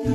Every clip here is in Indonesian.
Di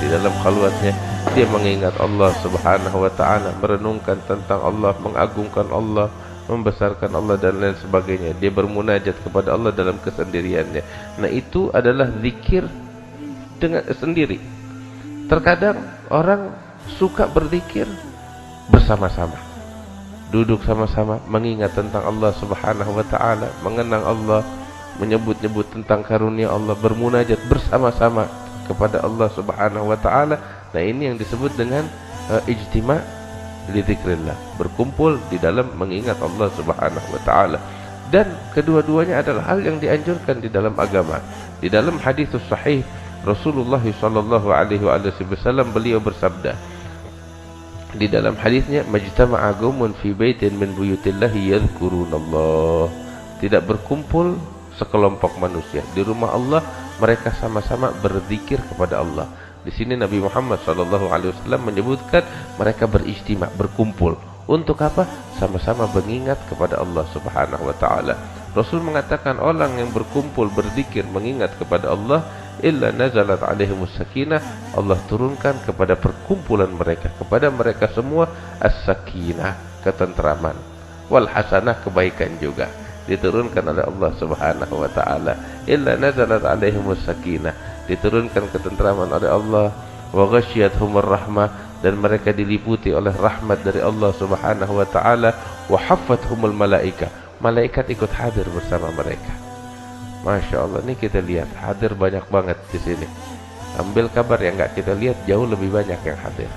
dalam khalwatnya dia mengingat Allah Subhanahu wa ta'ala, merenungkan tentang Allah, mengagungkan Allah, membesarkan Allah dan lain sebagainya. Dia bermunajat kepada Allah dalam kesendiriannya. Nah, itu adalah zikir dengan sendiri. Terkadang orang suka berzikir bersama-sama, duduk sama-sama mengingat tentang Allah Subhanahu wa ta'ala, mengenang Allah, menyebut-nyebut tentang karunia Allah, bermunajat bersama-sama kepada Allah Subhanahu wa ta'ala. Nah, ini yang disebut dengan ijtima' li dzikrillah, berkumpul di dalam mengingat Allah Subhanahu wa ta'ala. Dan kedua-duanya adalah hal yang dianjurkan di dalam agama. Di dalam hadis sahih Rasulullah sallallahu alaihi wasallam beliau bersabda di dalam hadisnya, majtama'a qaumun fi baitin min buyutillahi yadhkurunallah. Tidak berkumpul sekelompok manusia di rumah Allah, mereka sama-sama berzikir kepada Allah. Di sini Nabi Muhammad SAW menyebutkan mereka berijtima, berkumpul. Untuk apa? Sama-sama mengingat kepada Allah Subhanahu wa ta'ala. Rasul mengatakan orang yang berkumpul berzikir mengingat kepada Allah, illa nazalat alaihimus sakinah, Allah turunkan kepada perkumpulan mereka, kepada mereka semua as-sakinah, ketentraman, wal hasanah, kebaikan juga diturunkan oleh Allah Subhanahu wa ta'ala. Illa nazalat alaihimus sakinah, diturunkan ketentraman oleh Allah, wa ghasyiyatuhumur rahmah, dan mereka diliputi oleh rahmat dari Allah Subhanahu wa ta'ala, wa haffathumul malaika, malaikat ikut hadir bersama mereka. Masya Allah, ini kita lihat hadir banyak banget di sini. Ambil kabar yang enggak kita lihat, jauh lebih banyak yang hadir.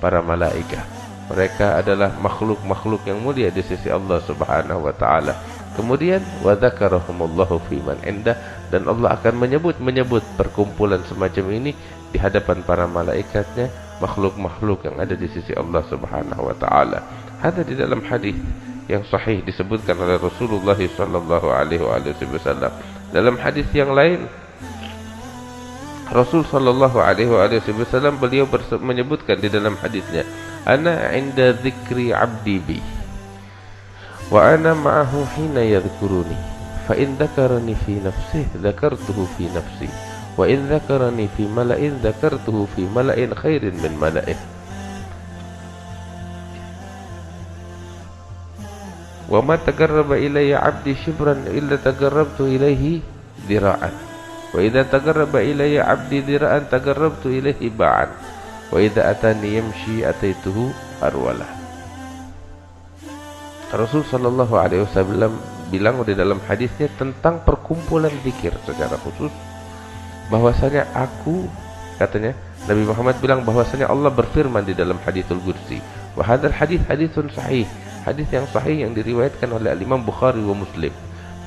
Para malaikat, mereka adalah makhluk-makhluk yang mulia di sisi Allah Subhanahu wa ta'ala. Kemudian wa dzakarahumullahu fi man indah, dan Allah akan menyebut perkumpulan semacam ini di hadapan para malaikatnya, makhluk-makhluk yang ada di sisi Allah Subhanahu wa ta'ala. Ada di dalam hadis yang sahih disebutkan oleh Rasulullah sallallahu alaihi wasallam. Dalam hadis yang lain, Rasul sallallahu alaihi wasallam beliau menyebutkan di dalam hadisnya, ana 'inda dzikri 'abdi bi wa ana ma'ahu hina yadhkuruni, fa in dzakarani fi nafsihi dzakartuhu fi nafsi, wa in dzakarani fi mala'in dzakartuhu fi mala'in khairin min mala'in, wa ma taqarraba ilayya 'abdi shibran illa taqarrabtu ilayhi dira'an, wa idza taqarraba ilayya 'abdi dira'an taqarrabtu ilayhi ba'an, wa idza atani yamshi ataituhu arwalah. Rasul sallallahu alaihi wasallam bilang di dalam hadisnya tentang perkumpulan zikir secara khusus, bahwasanya aku, katanya Nabi Muhammad bilang bahwasanya Allah berfirman di dalam haditsul qudsi, wa hadzal haditsun sahih, hadis yang sahih yang diriwayatkan oleh Imam Bukhari wa Muslim.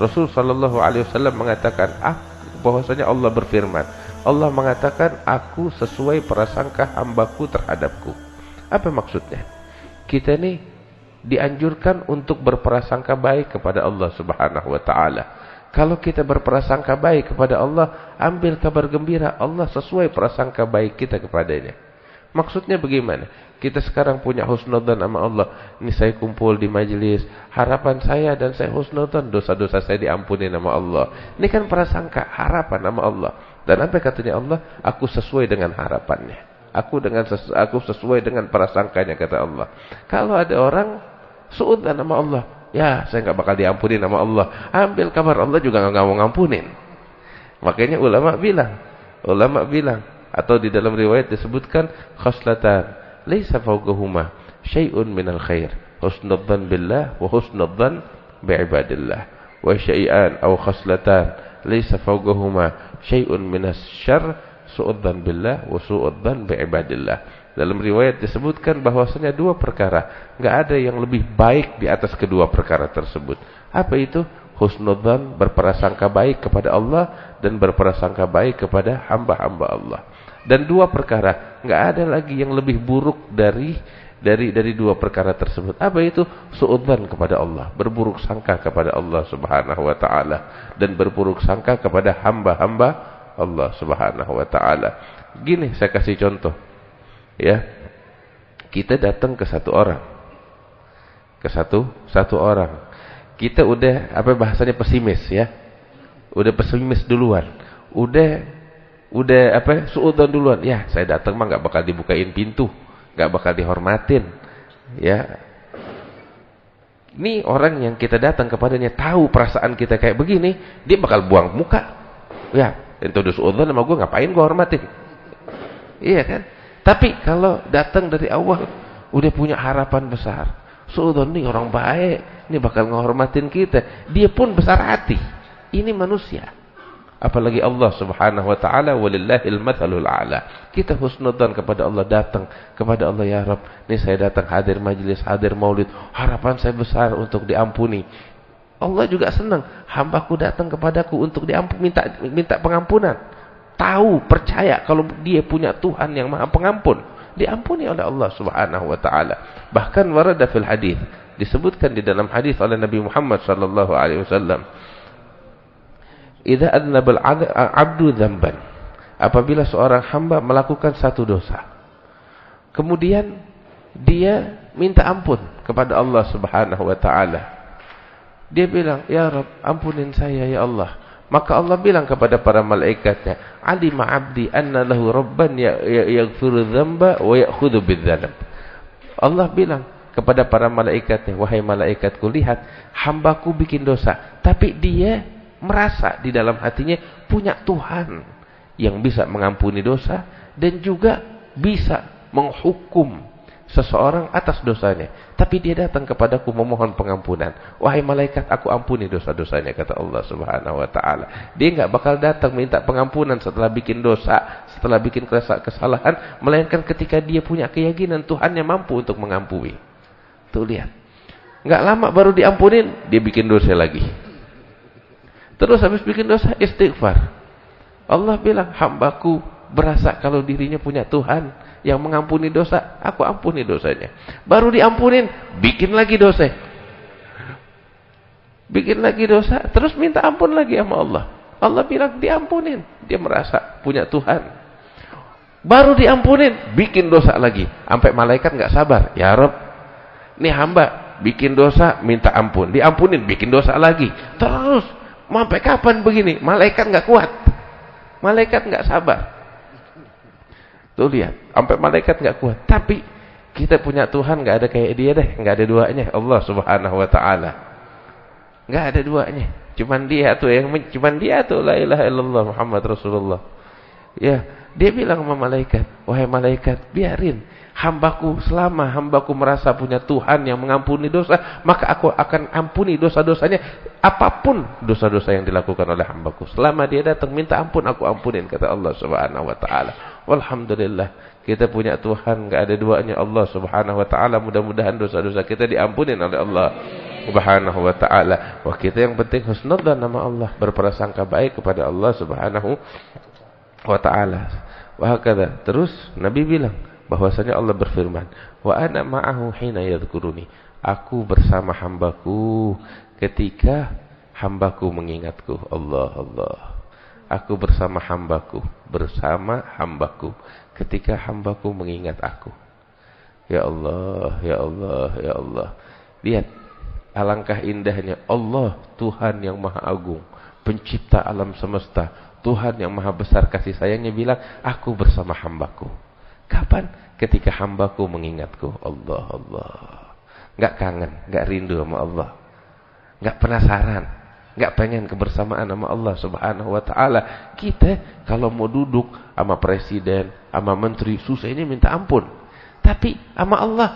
Rasul sallallahu alaihi wasallam mengatakan bahwasanya Allah berfirman, Allah mengatakan, aku sesuai prasangka hambaku terhadapku. Apa maksudnya? Kita ini dianjurkan untuk berprasangka baik kepada Allah Subhanahu wa ta'ala. Kalau kita berprasangka baik kepada Allah, ambil kabar gembira, Allah sesuai prasangka baik kita kepadanya. Maksudnya bagaimana? Kita sekarang punya husnudzan sama Allah. Ini saya kumpul di majelis, harapan saya dan saya husnudzan, dosa-dosa saya diampuni nama Allah. Ini kan prasangka, harapan nama Allah. Dan apa katanya Allah? Aku sesuai dengan harapannya. Aku sesuai dengan prasangkanya, kata Allah. Kalau ada orang suudzan nama Allah, ya saya nggak bakal diampuni nama Allah. Ambil kabar, Allah juga nggak mau ngampunin. Makanya ulama bilang, atau di dalam riwayat disebutkan, khaslatan laisa fawqahuma syai'un minal khair, husnudzan billah wa husnudzan bi'ibadillah, wa syai'an aw khaslatan laisa fawqahuma syai'un minas syarr, suudzan billah wa suudzan bi'ibadillah. Dalam riwayat disebutkan bahwasanya dua perkara, enggak ada yang lebih baik di atas kedua perkara tersebut. Apa itu? Husnudzan, berprasangka baik kepada Allah, dan berprasangka baik kepada hamba-hamba Allah. Dan dua perkara, enggak ada lagi yang lebih buruk dari dua perkara tersebut. Apa itu? Suudzon kepada Allah, berburuk sangka kepada Allah Subhanahu wa taala, dan berburuk sangka kepada hamba-hamba Allah Subhanahu wa taala. Gini saya kasih contoh. Ya. Kita datang ke satu orang. Ke satu orang. Kita udah bahasanya pesimis ya. Udah pesimis duluan. Udah suudzon duluan. Ya, saya datang mah enggak bakal dibukain pintu. Gak bakal dihormatin, ya. Ini orang yang kita datang kepadanya tahu perasaan kita kayak begini, dia bakal buang muka. Ya, itu udah suudzon sama gue, ngapain gue hormatin? Iya kan? Tapi kalau datang dari awal, udah punya harapan besar. Suudzon nih orang baik, ini bakal ngehormatin kita. Dia pun besar hati. Ini manusia. Apalagi Allah Subhanahu wa taala, walillahil matsalul a'la. Kita husnudzan kepada Allah, datang kepada Allah, ya Rabb, nih saya datang hadir majelis, hadir maulid, harapan saya besar untuk diampuni. Allah juga senang hambaku datang kepadaku untuk diampuni, minta pengampunan. Tahu, percaya kalau dia punya Tuhan yang Maha Pengampun, diampuni oleh Allah Subhanahu wa taala. Bahkan warada fil hadis, disebutkan di dalam hadis oleh Nabi Muhammad sallallahu alaihi wasallam, idza adnabal 'abdu dzamban, apabila seorang hamba melakukan satu dosa, kemudian dia minta ampun kepada Allah Subhanahu wa taala. Dia bilang, "Ya Rabb, ampunin saya ya Allah." Maka Allah bilang kepada para malaikatnya, "Alima 'abdi anna lahu rabban yaghfiru dzamba wa ya'khudhu bidzanab." Allah bilang kepada para malaikatnya, "Wahai malaikatku, lihat hambaku bikin dosa, tapi dia merasa di dalam hatinya punya Tuhan yang bisa mengampuni dosa dan juga bisa menghukum seseorang atas dosanya. Tapi dia datang kepadaku memohon pengampunan. Wahai malaikat, aku ampuni dosa-dosanya," kata Allah Subhanahu wa taala. Dia enggak bakal datang minta pengampunan setelah bikin dosa, setelah bikin kesalahan, melainkan ketika dia punya keyakinan Tuhan yang mampu untuk mengampuni. Tuh lihat. Enggak lama baru diampunin, dia bikin dosa lagi. Terus habis bikin dosa, istighfar. Allah bilang, hambaku berasa kalau dirinya punya Tuhan yang mengampuni dosa, aku ampuni dosanya. Baru diampunin, bikin lagi dosa. Bikin lagi dosa, terus minta ampun lagi sama Allah. Allah bilang diampunin. Dia merasa punya Tuhan. Baru diampunin, bikin dosa lagi. Sampai malaikat nggak sabar. Ya Rabb, nih hamba bikin dosa, minta ampun. Diampunin, bikin dosa lagi. Terus. Sampai kapan begini? Malaikat nggak kuat. Malaikat nggak sabar. Tuh lihat, sampai malaikat nggak kuat. Tapi kita punya Tuhan nggak ada kayak dia deh, nggak ada duanya. Allah Subhanahu wa taala. Nggak ada duanya. Cuman dia tuh la ilaha illallah Muhammad Rasulullah. Ya, dia bilang sama malaikat, "Wahai malaikat, biarin hambaku, selama hambaku merasa punya Tuhan yang mengampuni dosa, maka aku akan ampuni dosa-dosanya, apapun dosa-dosa yang dilakukan oleh hambaku. Selama dia datang minta ampun, aku ampunin," kata Allah Subhanahu wa taala. Walhamdulillah, kita punya Tuhan enggak ada duanya, Allah Subhanahu wa taala. Mudah-mudahan dosa-dosa kita diampunin oleh Allah Subhanahu wa taala. Wah, kita yang penting husnudzan nama Allah, berprasangka baik kepada Allah Subhanahu wa taala. Wa hakadha. Terus Nabi bilang bahwasanya Allah berfirman, "Wa ana ma'ahu hina yadhkuruni." Aku bersama hambaku ketika hambaku mengingatku. Allah, Allah. Aku bersama hambaku ketika hambaku mengingat aku. Ya Allah, ya Allah, ya Allah. Lihat, alangkah indahnya Allah, Tuhan yang Maha Agung, pencipta alam semesta, Tuhan yang Maha Besar kasih sayangnya bilang, aku bersama hambaku. Kapan? Ketika hambaku mengingatku. Allah, Allah. Enggak kangen, enggak rindu sama Allah. Enggak penasaran, enggak pengen kebersamaan sama Allah Subhanahu wa taala. Kita kalau mau duduk sama presiden, sama menteri, susah ini minta ampun. Tapi sama Allah,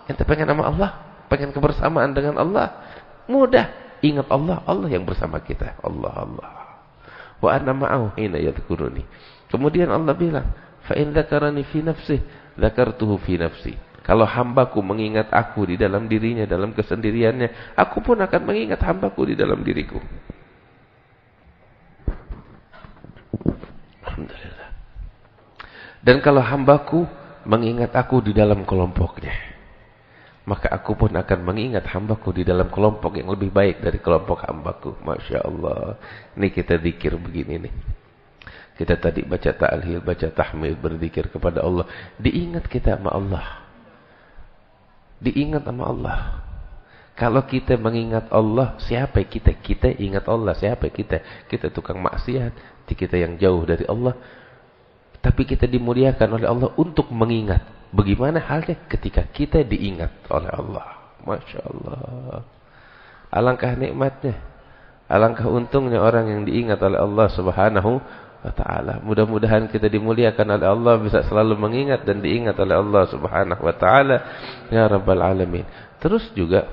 ente pengen sama Allah, pengen kebersamaan dengan Allah, mudah. Ingat Allah, Allah yang bersama kita. Allah, Allah. Wa ana ma'ahu hina yadhkuruni. Kemudian Allah bilang, fa in dzakarani fi nafsi, dzakartuhu fi nafsi. Kalau hambaku mengingat aku di dalam dirinya, dalam kesendiriannya, aku pun akan mengingat hambaku di dalam diriku. Alhamdulillah. Dan kalau hambaku mengingat aku di dalam kelompoknya, maka aku pun akan mengingat hambaku di dalam kelompok yang lebih baik dari kelompok hambaku. Masya Allah. Ini kita zikir begini nih. Kita tadi baca ta'lil, baca tahmid, berzikir kepada Allah. Diingat kita sama Allah. Diingat sama Allah. Kalau kita mengingat Allah, siapa kita? Kita ingat Allah, siapa kita? Kita tukang maksiat, kita yang jauh dari Allah. Tapi kita dimuliakan oleh Allah untuk mengingat. Bagaimana halnya ketika kita diingat oleh Allah? Masya Allah. Alangkah nikmatnya. Alangkah untungnya orang yang diingat oleh Allah Subhanahu wa ta'ala. Mudah-mudahan kita dimuliakan oleh Allah, bisa selalu mengingat dan diingat oleh Allah Subhanahu wa ta'ala. Ya Rabbal Alamin. Terus juga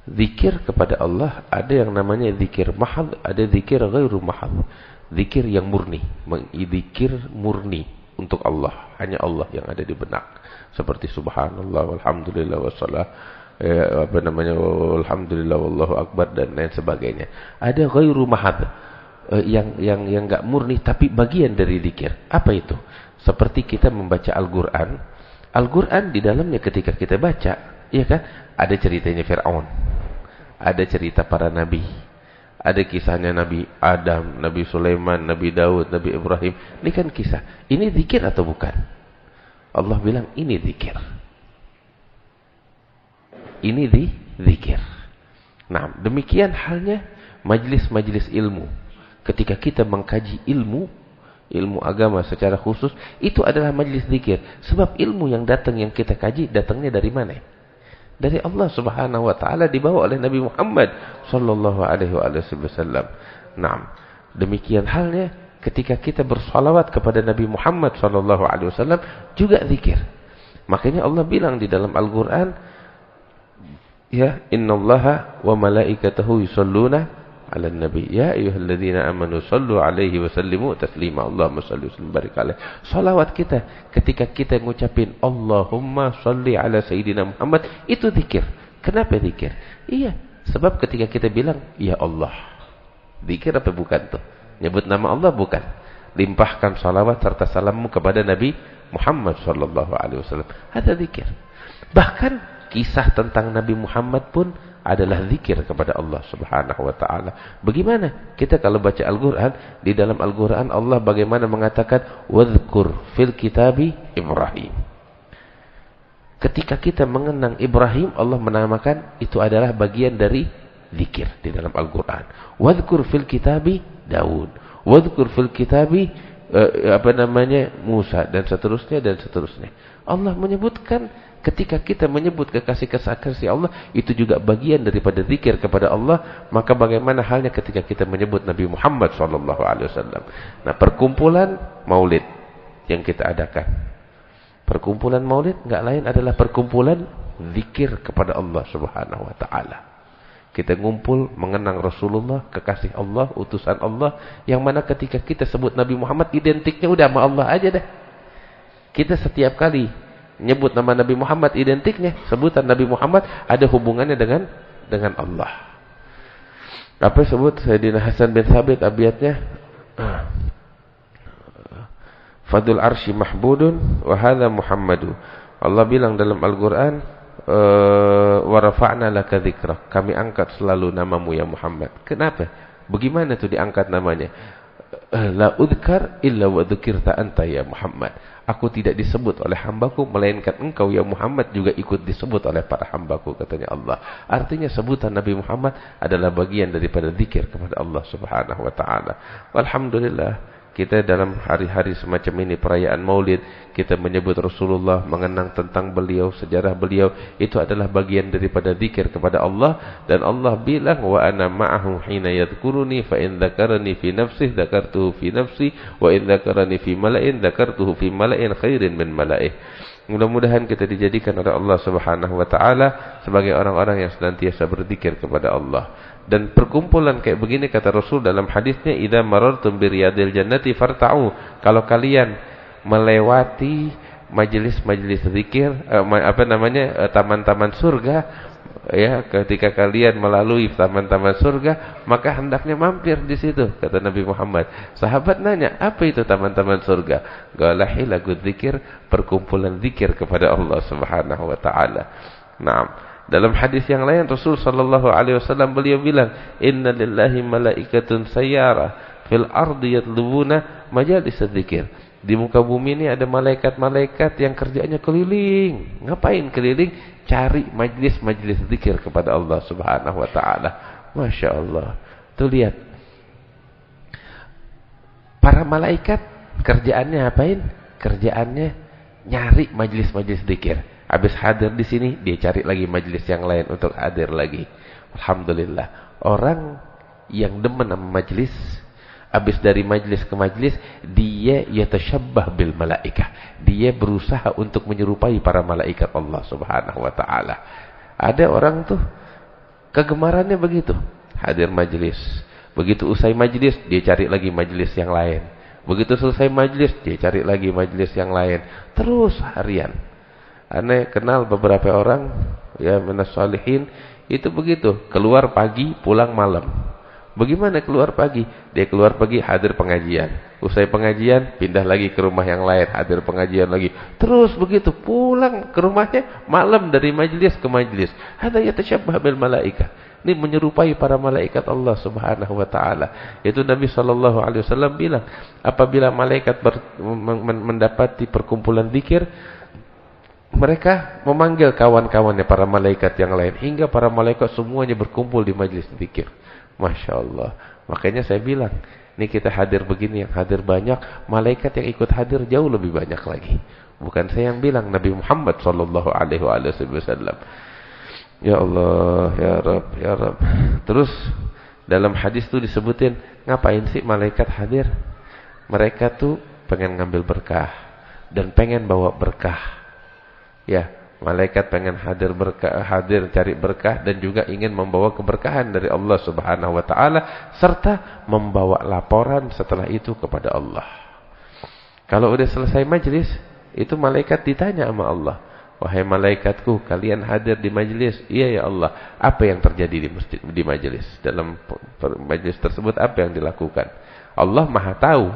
zikir kepada Allah ada yang namanya zikir mahal, ada zikir ghairu mahal. Zikir yang murni, zikir murni untuk Allah, hanya Allah yang ada di benak. Seperti subhanallah, walhamdulillah, wassalah, alhamdulillah, wallahu akbar dan lain sebagainya. Ada ghairu mahal, yang enggak murni tapi bagian dari zikir. Apa itu? Seperti kita membaca Al-Qur'an. Al-Qur'an di dalamnya ketika kita baca, ya kan? Ada ceritanya Fir'aun. Ada cerita para nabi. Ada kisahnya Nabi Adam, Nabi Sulaiman, Nabi Daud, Nabi Ibrahim. Ini kan kisah. Ini zikir atau bukan? Allah bilang ini zikir. Ini zikir. Nah, demikian halnya majlis-majlis ilmu. Ketika kita mengkaji ilmu agama secara khusus, itu adalah majlis zikir. Sebab ilmu yang datang, yang kita kaji, datangnya dari mana? Dari Allah Subhanahu wa ta'ala, dibawa oleh Nabi Muhammad sallallahu alaihi wasallam. Naam. Demikian halnya ketika kita bersalawat kepada Nabi Muhammad sallallahu alaihi wasallam juga zikir. Makanya Allah bilang di dalam Al-Qur'an, ya, innallaha wa malaikatahu yusholluna 'alan nabi ya ayyuhalladzina amanu shallu 'alaihi wa sallimu taslima. Allahumma shalli wa sallim barik alaihi. Salawat kita ketika kita ngucapin Allahumma shalli 'ala sayyidina Muhammad, itu zikir. Kenapa zikir? Iya, sebab ketika kita bilang ya Allah, zikir apa bukan tuh? Nyebut nama Allah bukan? Limpahkan salawat serta salammu kepada Nabi Muhammad sallallahu alaihi wasallam. Ada zikir. Bahkan kisah tentang Nabi Muhammad pun adalah zikir kepada Allah Subhanahu wa ta'ala. Bagaimana? Kita kalau baca Al-Quran, di dalam Al-Quran Allah bagaimana mengatakan wadhkur fil kitabi Ibrahim. Ketika kita mengenang Ibrahim, Allah menamakan itu adalah bagian dari zikir di dalam Al-Quran. Wadhkur fil kitabi Daud. Wadhkur fil kitabi Musa dan seterusnya dan seterusnya. Allah menyebutkan, ketika kita menyebut kekasih-kekasih Allah, itu juga bagian daripada zikir kepada Allah. Maka bagaimana halnya ketika kita menyebut Nabi Muhammad SAW. Nah, perkumpulan maulid yang kita adakan, perkumpulan maulid enggak lain adalah perkumpulan zikir kepada Allah Subhanahu wa ta'ala. Kita ngumpul mengenang Rasulullah, kekasih Allah, utusan Allah, yang mana ketika kita sebut Nabi Muhammad, identiknya udah sama Allah aja dah. Kita setiap kali nyebut nama Nabi Muhammad, identiknya sebutan Nabi Muhammad ada hubungannya dengan Allah. Apa sebut Sayyidina Hasan bin Thabit abiyatnya? Fadul arsy mahbudun wa hadza Muhammadu. Allah bilang dalam Al-Qur'an, wa rafa'na laka dzikrak. Kami angkat selalu namamu ya Muhammad. Kenapa? Bagaimana tuh diangkat namanya? La udhkar illa wa dzukirta anta ya Muhammad. Aku tidak disebut oleh hambaku, melainkan engkau ya Muhammad juga ikut disebut oleh para hambaku, katanya Allah. Artinya sebutan Nabi Muhammad adalah bagian daripada zikir kepada Allah Subhanahu wa ta'ala. Alhamdulillah, kita dalam hari-hari semacam ini, perayaan maulid, kita menyebut Rasulullah, mengenang tentang beliau, sejarah beliau, itu adalah bagian daripada zikir kepada Allah. Dan Allah bilang, wa ana ma'ahu hina yadhkuruni fa in dzakarani fi nafsihi dzakartuhu fi nafsi wa in dzakarani fi mala'in dzakartuhu fi mala'in khairin min mala'ih. Mudah-mudahan kita dijadikan oleh Allah Subhanahu wa ta'ala sebagai orang-orang yang senantiasa berzikir kepada Allah. Dan perkumpulan kayak begini, kata Rasul dalam hadisnya, idza marartum bi riyadil jannati farta'u. Kalau kalian melewati majelis-majelis zikir, taman-taman surga, ya, ketika kalian melalui taman-taman surga, maka hendaknya mampir di situ, kata Nabi Muhammad. Sahabat nanya, apa itu taman-taman surga? Qala hilagu dzikir, perkumpulan zikir kepada Allah Subhanahu wa taala. Naam. Dalam hadis yang lain Rasul sallallahu alaihi wasallam beliau bilang, "Inna lillahi malaikatun sayyara fil ardi yatlubuna majalis dzikir." Di muka bumi ini ada malaikat-malaikat yang kerjanya keliling. Ngapain keliling? Cari majlis-majlis zikir kepada Allah Subhanahu wa taala. Masya Allah. Tuh lihat. Para malaikat kerjaannya apain? Kerjaannya nyari majlis-majlis zikir. Habis hadir di sini, dia cari lagi majlis yang lain untuk hadir lagi. Alhamdulillah. Orang yang demen sama majlis, habis dari majlis ke majlis, dia yatashabbah bil malaikah. Dia berusaha untuk menyerupai para malaikat Allah Subhanahu wa taala. Ada orang tuh kegemarannya begitu, hadir majlis. Begitu usai majlis, dia cari lagi majlis yang lain. Begitu selesai majlis, dia cari lagi majlis yang lain. Terus harian. Aneh kenal beberapa orang ya minas shalihin itu begitu, keluar pagi, pulang malam. Bagaimana keluar pagi? Dia keluar pagi hadir pengajian. Usai pengajian pindah lagi ke rumah yang lain, hadir pengajian lagi. Terus begitu pulang ke rumahnya malam dari majlis ke majlis. Hada yatashabbah bil malaikah. Ini menyerupai para malaikat Allah Subhanahu wa taala. Itu Nabi sallallahu alaihi wasallam bilang, apabila malaikat mendapati perkumpulan zikir, mereka memanggil kawan-kawannya para malaikat yang lain hingga para malaikat semuanya berkumpul di majlis zikir. Masya Allah. Makanya saya bilang, ini kita hadir begini, yang hadir banyak, malaikat yang ikut hadir jauh lebih banyak lagi. Bukan saya yang bilang, Nabi Muhammad sallallahu alaihi wasallam. Ya Allah, ya Rabb, ya Rabb. Terus dalam hadis itu disebutin, ngapain sih malaikat hadir? Mereka tuh pengen ngambil berkah dan pengen bawa berkah. Ya, malaikat pengen hadir berkah, hadir cari berkah dan juga ingin membawa keberkahan dari Allah Subhanahu wa taala serta membawa laporan setelah itu kepada Allah. Kalau udah selesai majlis, itu malaikat ditanya sama Allah, "Wahai malaikatku, kalian hadir di majlis?" "Iya ya Allah." "Apa yang terjadi di majlis? Dalam majlis tersebut apa yang dilakukan?" Allah Maha tahu.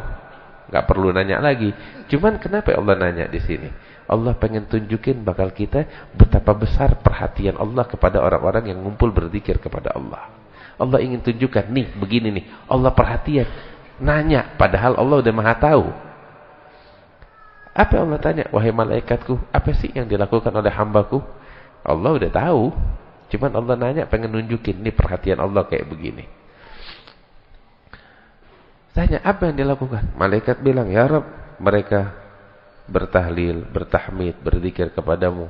Enggak perlu nanya lagi. Cuman kenapa Allah nanya di sini? Allah pengen tunjukin bakal kita betapa besar perhatian Allah kepada orang-orang yang ngumpul berzikir kepada Allah. Allah ingin tunjukkan, nih begini nih, Allah perhatian. Nanya, padahal Allah udah Maha tahu. Apa Allah tanya? "Wahai malaikatku, apa sih yang dilakukan oleh hambaku?" Allah udah tahu. Cuman Allah nanya pengen nunjukin, nih perhatian Allah kayak begini. Tanya, apa yang dilakukan? Malaikat bilang, "Ya Rabb, mereka bertahlil, bertahmid, berzikir kepadamu."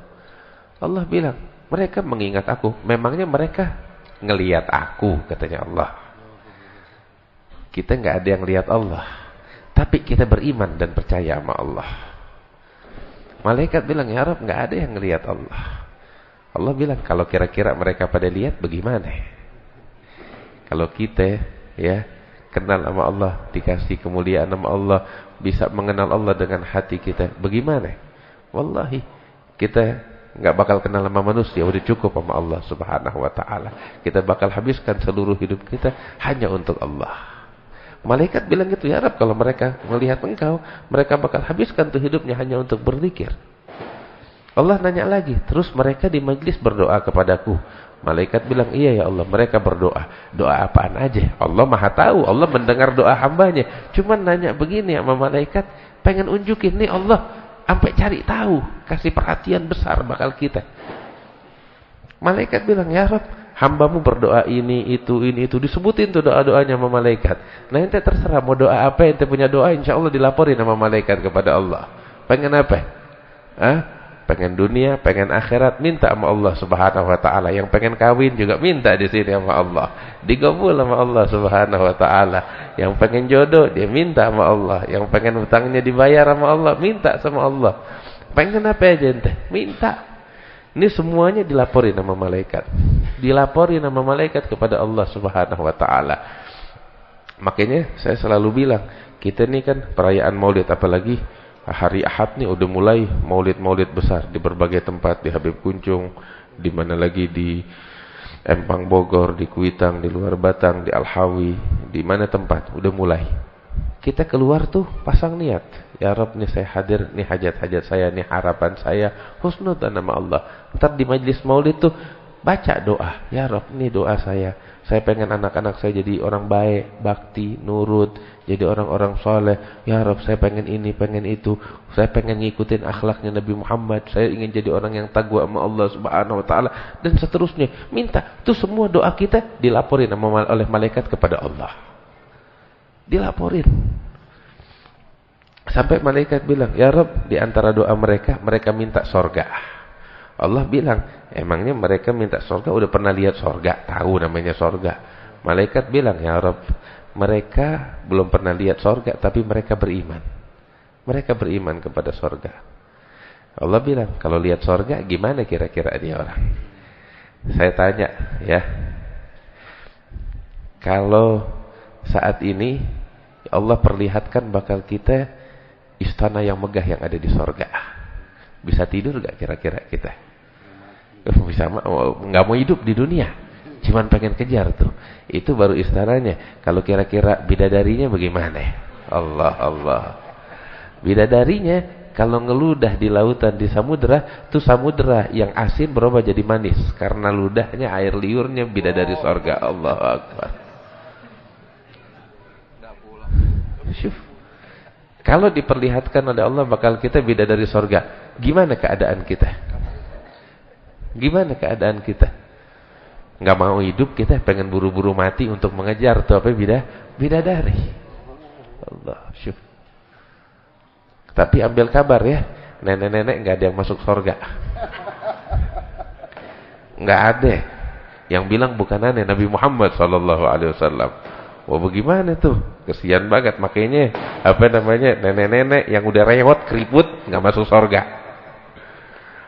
Allah bilang, "Mereka mengingat aku." Memangnya mereka ngelihat aku, katanya Allah. Kita nggak ada yang lihat Allah, tapi kita beriman dan percaya sama Allah. Malaikat bilang, "Ya Rabb, nggak ada yang ngelihat Allah." Allah bilang, "Kalau kira-kira mereka pada lihat bagaimana?" Kalau kita ya kenal sama Allah, dikasih kemuliaan sama Allah, bisa mengenal Allah dengan hati kita, bagaimana? Wallahi kita nggak bakal kenal sama manusia, udah cukup sama Allah Subhanahu wa taala. Kita bakal habiskan seluruh hidup kita hanya untuk Allah. Malaikat bilang gitu, "Ya Rabb, kalau mereka melihat engkau, mereka bakal habiskan tuh hidupnya hanya untuk berzikir." Allah nanya lagi, "Terus mereka di majlis berdoa kepadaku?" Malaikat bilang, "Iya ya Allah, mereka berdoa." "Doa apaan aja?" Allah Maha tahu, Allah mendengar doa hambanya. Cuman nanya begini sama malaikat, pengen unjukin nih Allah sampai cari tahu, kasih perhatian besar bakal kita. Malaikat bilang, "Ya Rabb, hambamu berdoa ini itu, disebutin tuh doa-doanya sama malaikat. Nah ente terserah mau doa apa, ente punya doa insya Allah dilaporin sama malaikat kepada Allah. Pengen apa? Pengen dunia, pengen akhirat, minta sama Allah Subhanahu wa taala. Yang pengen kawin juga minta di sini sama Allah. Digabul sama Allah Subhanahu wa taala. Yang pengen jodoh dia minta sama Allah. Yang pengen hutangnya dibayar sama Allah, minta sama Allah. Pengen apa aja ente? Minta. Ini semuanya dilaporin sama malaikat. Dilaporin sama malaikat kepada Allah Subhanahu wa taala. Makanya saya selalu bilang, kita ini kan perayaan Maulid, apalagi hari Ahad nih udah mulai maulid-maulid besar di berbagai tempat, di Habib Kuncung, di mana lagi di Empang Bogor, di Kuitang, di luar Batang, di Al-Hawi, di mana tempat udah mulai. Kita keluar tuh pasang niat, ya Rabb nih saya hadir, nih hajat-hajat saya, nih harapan saya, husnudzan nama Allah. Ntar di majlis maulid tuh baca doa, ya Rabb nih doa saya pengen anak-anak saya jadi orang baik, bakti, nurut, jadi orang-orang soleh. Ya Rabb saya pengen ini, pengen itu, saya pengen ngikutin akhlaknya Nabi Muhammad, saya ingin jadi orang yang takwa sama Allah Subhanahu Wa Taala, dan seterusnya. Minta, tuh semua doa kita dilaporin oleh malaikat kepada Allah, dilaporin. Sampai malaikat bilang, ya Rabb, di antara doa mereka minta sorga. Allah bilang, emangnya mereka minta sorga udah pernah lihat sorga, tahu namanya sorga? Malaikat bilang, ya Rabb, mereka belum pernah lihat sorga, tapi mereka beriman. Mereka beriman kepada sorga. Allah bilang, kalau lihat sorga gimana kira-kira dia orang? Saya tanya ya, kalau saat ini Allah perlihatkan bakal kita istana yang megah yang ada di sorga, bisa tidur gak kira-kira kita? Bisa, nggak mau hidup di dunia, cuman pengen kejar tuh. Itu baru istananya. Kalau kira-kira bidadarinya bagaimana? Allah. Bidadarinya kalau ngeludah di lautan, di samudera, tuh samudera yang asin berubah jadi manis karena ludahnya, air liurnya bidadari sorga. Allahu Akbar. Syuf. Kalau diperlihatkan oleh Allah bakal kita bidadari sorga, gimana keadaan kita? Gimana keadaan kita? Nggak mau hidup, kita pengen buru-buru mati untuk mengejar tuh apa bidadari. Allah, syuf. Tapi ambil kabar ya, nenek-nenek nggak ada yang masuk surga. Nggak ada. Yang bilang bukan aneh, Nabi Muhammad SAW. Wah bagaimana tuh? Kesian banget, makanya apa namanya, nenek-nenek yang udah rewot keriput nggak masuk surga.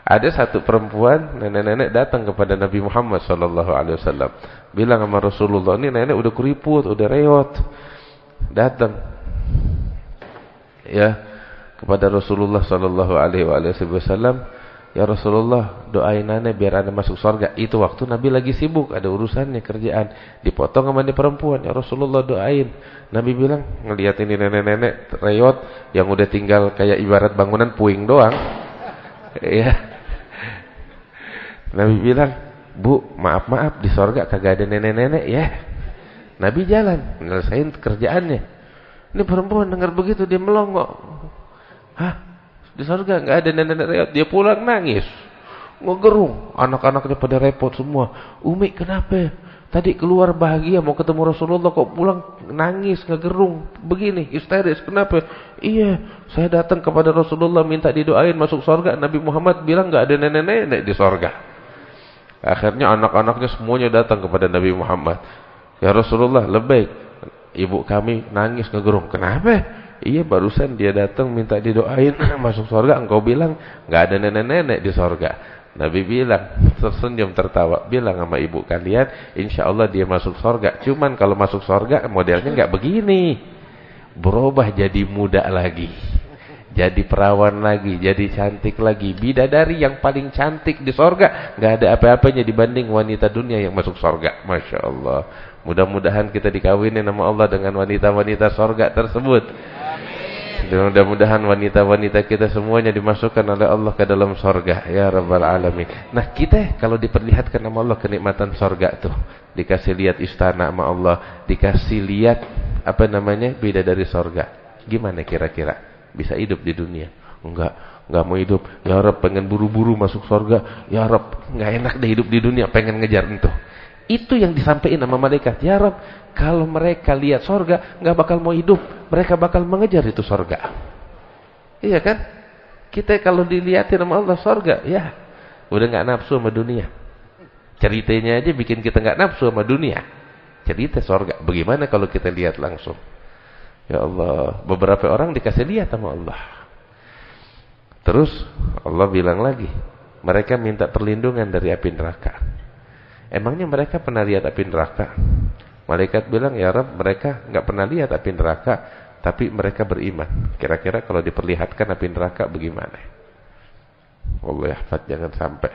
Ada satu perempuan, nenek-nenek datang kepada Nabi Muhammad SAW, bilang sama Rasulullah, ini nenek udah keriput, udah rewot. Datang ya kepada Rasulullah SAW, ya Rasulullah, doain nenek biar nenek masuk surga. Itu waktu Nabi lagi sibuk, ada urusannya, kerjaan. Dipotong sama ini perempuan, ya Rasulullah doain. Nabi bilang, ngelihat ini nenek-nenek rewot yang udah tinggal kayak ibarat bangunan puing doang. Ya. Nabi bilang, Bu, maaf di sorga kagak ada nenek-nenek ya. Nabi jalan nyelesain kerjaannya. Ini perempuan dengar begitu dia melongo. Hah? Di sorga nggak ada nenek-nenek rewot. Dia pulang nangis, ngegerung. Anak-anaknya pada repot semua. Umi kenapa? Tadi keluar bahagia mau ketemu Rasulullah, kok pulang nangis, ngegerung begini, histeris. Kenapa? Iya, saya datang kepada Rasulullah minta didoain masuk sorga. Nabi Muhammad bilang nggak ada nenek-nenek di sorga. Akhirnya anak-anaknya semuanya datang kepada Nabi Muhammad. Ya Rasulullah, lebih ibu kami nangis ngegerung. Kenapa? Iya, barusan dia datang minta didoain masuk surga, engkau bilang nggak ada nenek-nenek di surga. Nabi bilang, tersenyum tertawa, bilang sama ibu kalian, insya Allah dia masuk surga. Cuman kalau masuk surga modelnya nggak begini, berubah jadi muda lagi, jadi perawan lagi, jadi cantik lagi. Bidadari yang paling cantik di sorga, nggak ada apa-apanya dibanding wanita dunia yang masuk sorga. Masya Allah. Mudah-mudahan kita dikawinin sama Allah dengan wanita-wanita sorga tersebut. Dan mudah-mudahan wanita-wanita kita semuanya dimasukkan oleh Allah ke dalam sorga. Ya Rabbal Alamin. Nah kita kalau diperlihatkan sama Allah kenikmatan sorga tuh, dikasih lihat istana sama Allah, dikasih lihat apa namanya bidadari sorga, gimana kira-kira? Bisa hidup di dunia? Enggak mau hidup. Ya Rabb, pengen buru-buru masuk surga. Ya Rabb, enggak enak deh hidup di dunia, pengen ngejar itu. Itu yang disampaikan sama malaikat. Ya Rabb, kalau mereka lihat surga enggak bakal mau hidup, mereka bakal mengejar itu surga. Iya kan? Kita kalau dilihatin sama Allah surga, ya udah enggak nafsu sama dunia. Ceritanya aja bikin kita enggak nafsu sama dunia. Cerita surga. Bagaimana kalau kita lihat langsung? Ya Allah, beberapa orang dikasih lihat sama Allah. Terus Allah bilang lagi, mereka minta perlindungan dari api neraka. Emangnya mereka pernah lihat api neraka? Malaikat bilang, ya Rabb, mereka nggak pernah lihat api neraka, tapi mereka beriman. Kira-kira kalau diperlihatkan api neraka bagaimana? Allah yahfad, jangan sampai.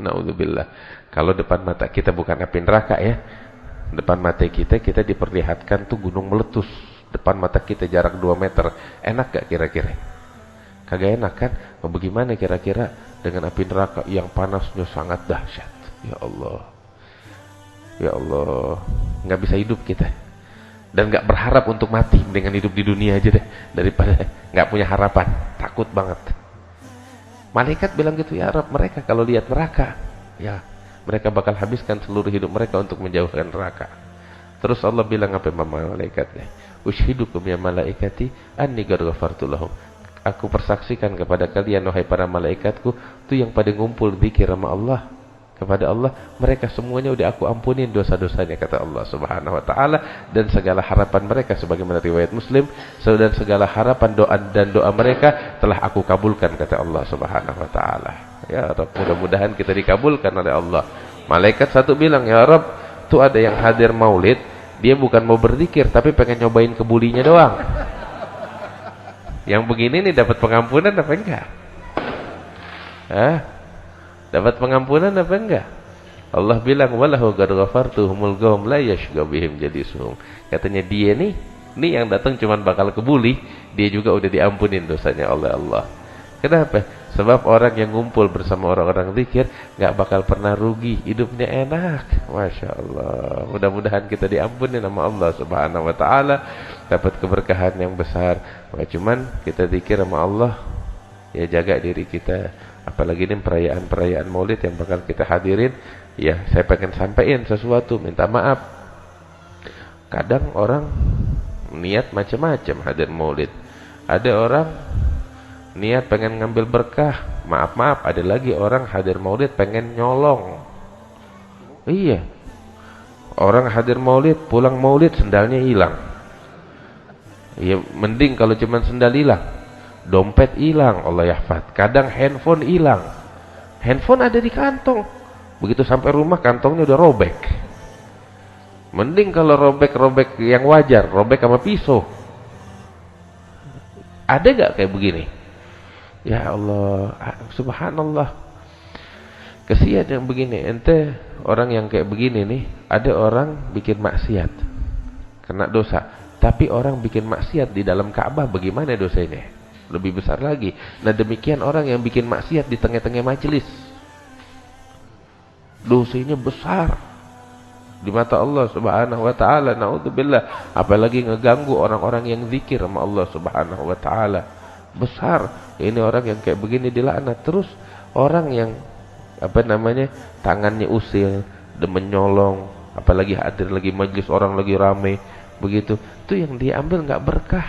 Naudzubillah. Kalau depan mata kita bukan api neraka ya, depan mata kita diperlihatkan tuh gunung meletus. Depan mata kita jarak 2 meter. Enak gak kira-kira? Kagak enak kan? Bagaimana kira-kira dengan api neraka yang panasnya sangat dahsyat? Ya Allah. Ya Allah. Gak bisa hidup kita. Dan gak berharap untuk mati dengan hidup di dunia aja deh. Daripada gak punya harapan. Takut banget. Malaikat bilang gitu, ya Rabb, mereka kalau lihat neraka, ya mereka bakal habiskan seluruh hidup mereka untuk menjauhkan neraka. Terus Allah bilang apa malaikatnya? Ushidukum ya malaikati anni qad ghafartu lahum. Aku persaksikan kepada kalian wahai para malaikatku, itu yang pada ngumpul zikir sama Allah kepada Allah, mereka semuanya udah aku ampunin dosa-dosanya, kata Allah Subhanahu wa taala, dan segala harapan mereka sebagaimana riwayat Muslim, dan segala harapan doa mereka telah aku kabulkan, kata Allah Subhanahu wa taala. Ya Rabb, mudah-mudahan kita dikabulkan oleh Allah. Malaikat satu bilang, ya Rabb, tuh ada yang hadir maulid, dia bukan mau berzikir tapi pengen nyobain kebulinya doang. Yang begini nih dapat pengampunan apa enggak? Dapat pengampunan apa enggak? Allah bilang, walahu qad ghafartuhumul qaum la yashqa bihim jalisuhum. Katanya dia nih yang datang cuman bakal kebuli, dia juga udah diampunin dosanya oleh Allah. Kenapa? Sebab orang yang ngumpul bersama orang-orang zikir enggak bakal pernah rugi, hidupnya enak. Masya Allah. Mudah-mudahan kita diampuni sama Allah Subhanahu wa taala, dapat keberkahan yang besar. Cuman kita zikir sama Allah, ya jaga diri kita. Apalagi ini perayaan maulid yang bakal kita hadirin. Ya, saya pengen sampaikan sesuatu, minta maaf. Kadang orang niat macam-macam hadir maulid. Ada orang niat pengen ngambil berkah. Maaf, ada lagi orang hadir maulid pengen nyolong. Iya. Orang hadir maulid, pulang maulid sendalnya hilang. Ya, mending kalau cuma sendal hilang. Dompet hilang, Allah yahfad. Kadang handphone hilang. Handphone ada di kantong. Begitu sampai rumah kantongnya udah robek. Mending kalau robek yang wajar, robek sama pisau. Ada gak kayak begini? Ya Allah, subhanallah. Kesian yang begini. Ente orang yang kayak begini nih, ada orang bikin maksiat, kena dosa. Tapi orang bikin maksiat di dalam Ka'bah, bagaimana dosanya? Lebih besar lagi. Nah demikian orang yang bikin maksiat di tengah-tengah majelis, dosanya besar di mata Allah Subhanahu wa taala. Naudzubillah. Apalagi ngeganggu orang-orang yang zikir sama Allah Subhanahu wa taala, besar. Ini orang yang kayak begini dilaknat. Terus orang yang tangannya usil, demen nyolong, apalagi hadir lagi majelis orang lagi rame begitu, itu yang diambil nggak berkah.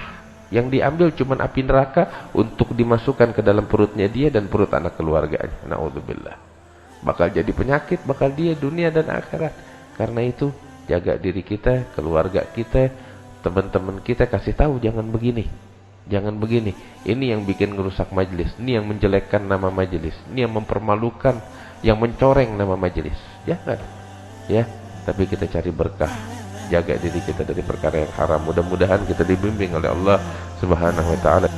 Yang diambil cuman api neraka untuk dimasukkan ke dalam perutnya dia dan perut anak keluarganya. Naudzubillah. Bakal jadi penyakit, bakal dia dunia dan akhirat. Karena itu jaga diri kita, keluarga kita, teman-teman kita, kasih tahu jangan begini. Jangan begini. Ini yang bikin ngerusak majelis, ini yang menjelekkan nama majelis, ini yang mempermalukan, yang mencoreng nama majelis. Jangan. Ya, tapi kita cari berkah. Jaga diri kita dari perkara yang haram. Mudah-mudahan kita dibimbing oleh Allah Subhanahu wa taala.